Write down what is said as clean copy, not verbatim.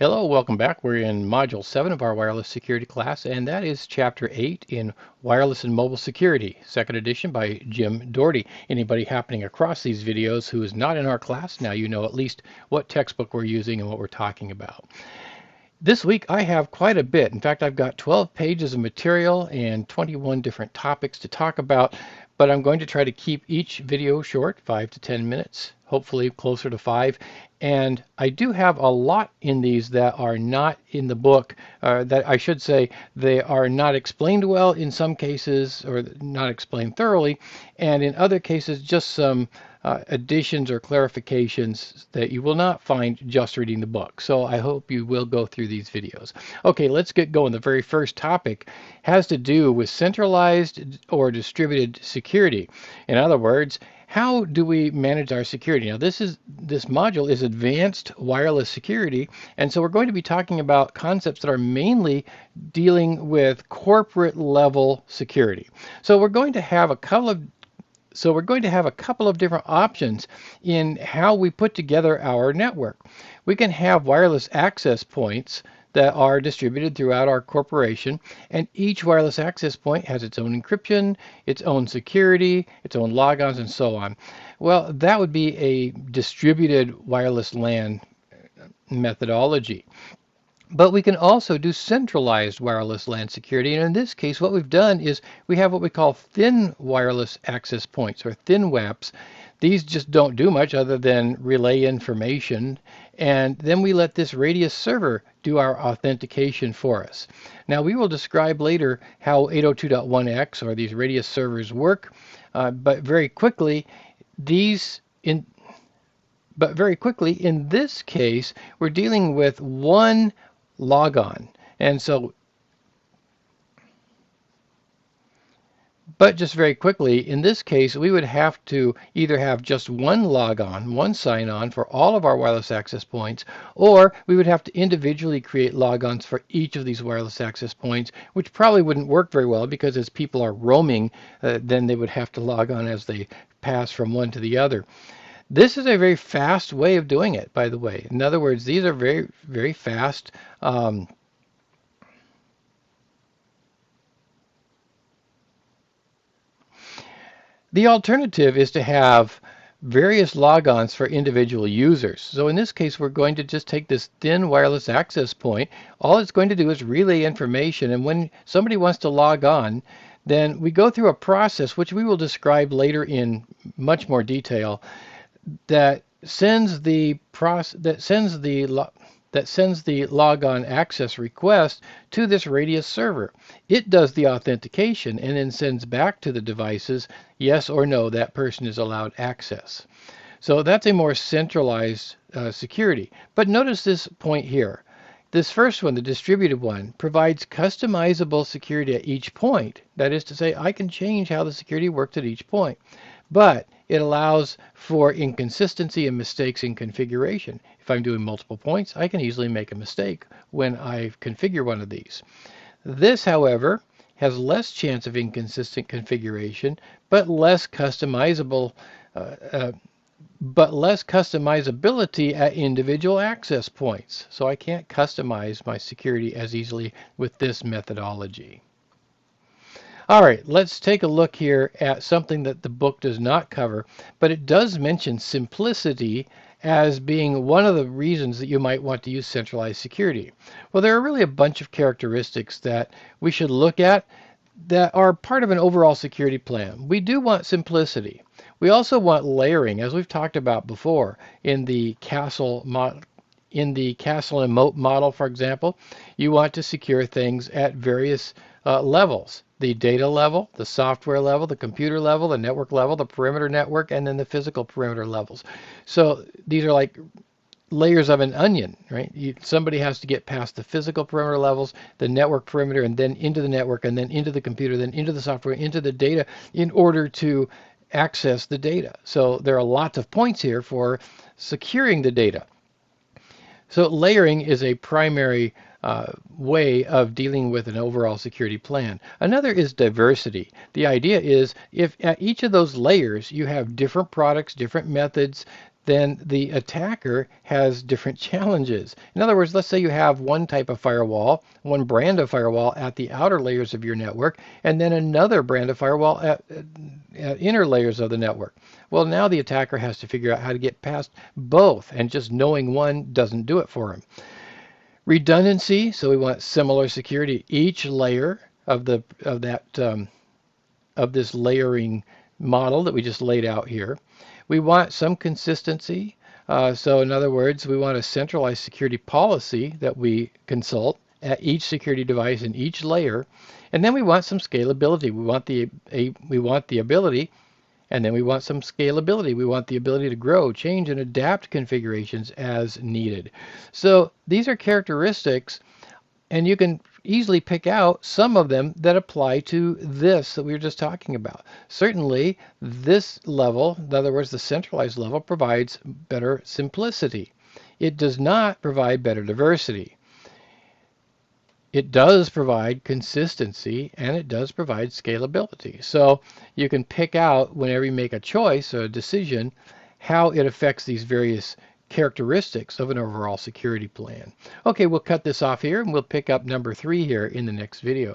Hello, welcome back. We're in Module 7 of our wireless security class, and that is Chapter 8 in Wireless and Mobile Security, second edition by Jim Doherty. Anybody happening across these videos who is not in our class, now you know at least what textbook we're using and what we're talking about. This week I have quite a bit. In fact, I've got 12 pages of material and 21 different topics to talk about, but I'm going to try to keep each video short, 5 to 10 minutes, hopefully closer to 5. And I do have a lot in these that are not in the book, that I should say they are not explained well in some cases, or not explained thoroughly, and in other cases just some additions or clarifications that you will not find just reading the book. So I hope you will go through these videos. Okay, let's get going. The very first topic has to do with centralized or distributed security. In other words, how do we manage our security? Now, this module is advanced wireless security, and so we're going to be talking about concepts that are mainly dealing with corporate level security. So we're going to have a couple of different options in how we put together our network. We can have wireless access points that are distributed throughout our corporation, and each wireless access point has its own encryption, its own security, its own logons, and so on. Well, that would be a distributed wireless LAN methodology. But we can also do centralized wireless LAN security. And in this case, what we've done is we have what we call thin wireless access points, or thin WAPs. These just don't do much other than relay information. And then we let this radius server do our authentication for us. Now, we will describe later how 802.1x or these radius servers work. But very quickly, in this case, we're dealing with one logon. And so, but just very quickly, in this case, we would have to either have just one logon, one sign-on for all of our wireless access points, or we would have to individually create logons for each of these wireless access points, which probably wouldn't work very well because as people are roaming, then they would have to log on as they pass from one to the other. This is a very fast way of doing it, by the way. In other words, these are very, very fast. The alternative is to have various logons for individual users. So in this case, we're going to just take this thin wireless access point. All it's going to do is relay information, and when somebody wants to log on, then we go through a process which we will describe later in much more detail that sends the logon access request to this radius server. It does the authentication and then sends back to the devices yes or no, that person is allowed access. So that's a more centralized security. But notice this point here. This first one, the distributed one, provides customizable security at each point. That is to say, I can change how the security works at each point. But it allows for inconsistency and mistakes in configuration. If I'm doing multiple points, I can easily make a mistake when I configure one of these. This, however, has less chance of inconsistent configuration, but less customizability at individual access points. So I can't customize my security as easily with this methodology. All right, let's take a look here at something that the book does not cover, but it does mention simplicity as being one of the reasons that you might want to use centralized security. Well, there are really a bunch of characteristics that we should look at that are part of an overall security plan. We do want simplicity. We also want layering, as we've talked about before in the castle and moat model, for example. You want to secure things at various levels. The data level, the software level, the computer level, the network level, the perimeter network, and then the physical perimeter levels. So these are like layers of an onion, right? Somebody has to get past the physical perimeter levels, the network perimeter, and then into the network, and then into the computer, then into the software, into the data in order to access the data. So there are lots of points here for securing the data. So layering is a primary way of dealing with an overall security plan. Another is diversity. The idea is if at each of those layers you have different products, different methods, then the attacker has different challenges. In other words, let's say you have one type of firewall, one brand of firewall at the outer layers of your network, and then another brand of firewall at inner layers of the network. Well, now the attacker has to figure out how to get past both, and just knowing one doesn't do it for him. Redundancy, so we want similar security. Each layer of this layering model that we just laid out here. We want some consistency. So in other words, we want a centralized security policy that we consult at each security device in each layer. And then we want some scalability. We want the ability, and then we want some scalability. We want the ability to grow, change, and adapt configurations as needed. So these are characteristics, and you can easily pick out some of them that apply to this that we were just talking about. Certainly, this level, in other words, the centralized level, provides better simplicity. It does not provide better diversity. It does provide consistency, and it does provide scalability. So you can pick out, whenever you make a choice or a decision, how it affects these various characteristics of an overall security plan. Okay, we'll cut this off here, and we'll pick up number 3 here in the next video.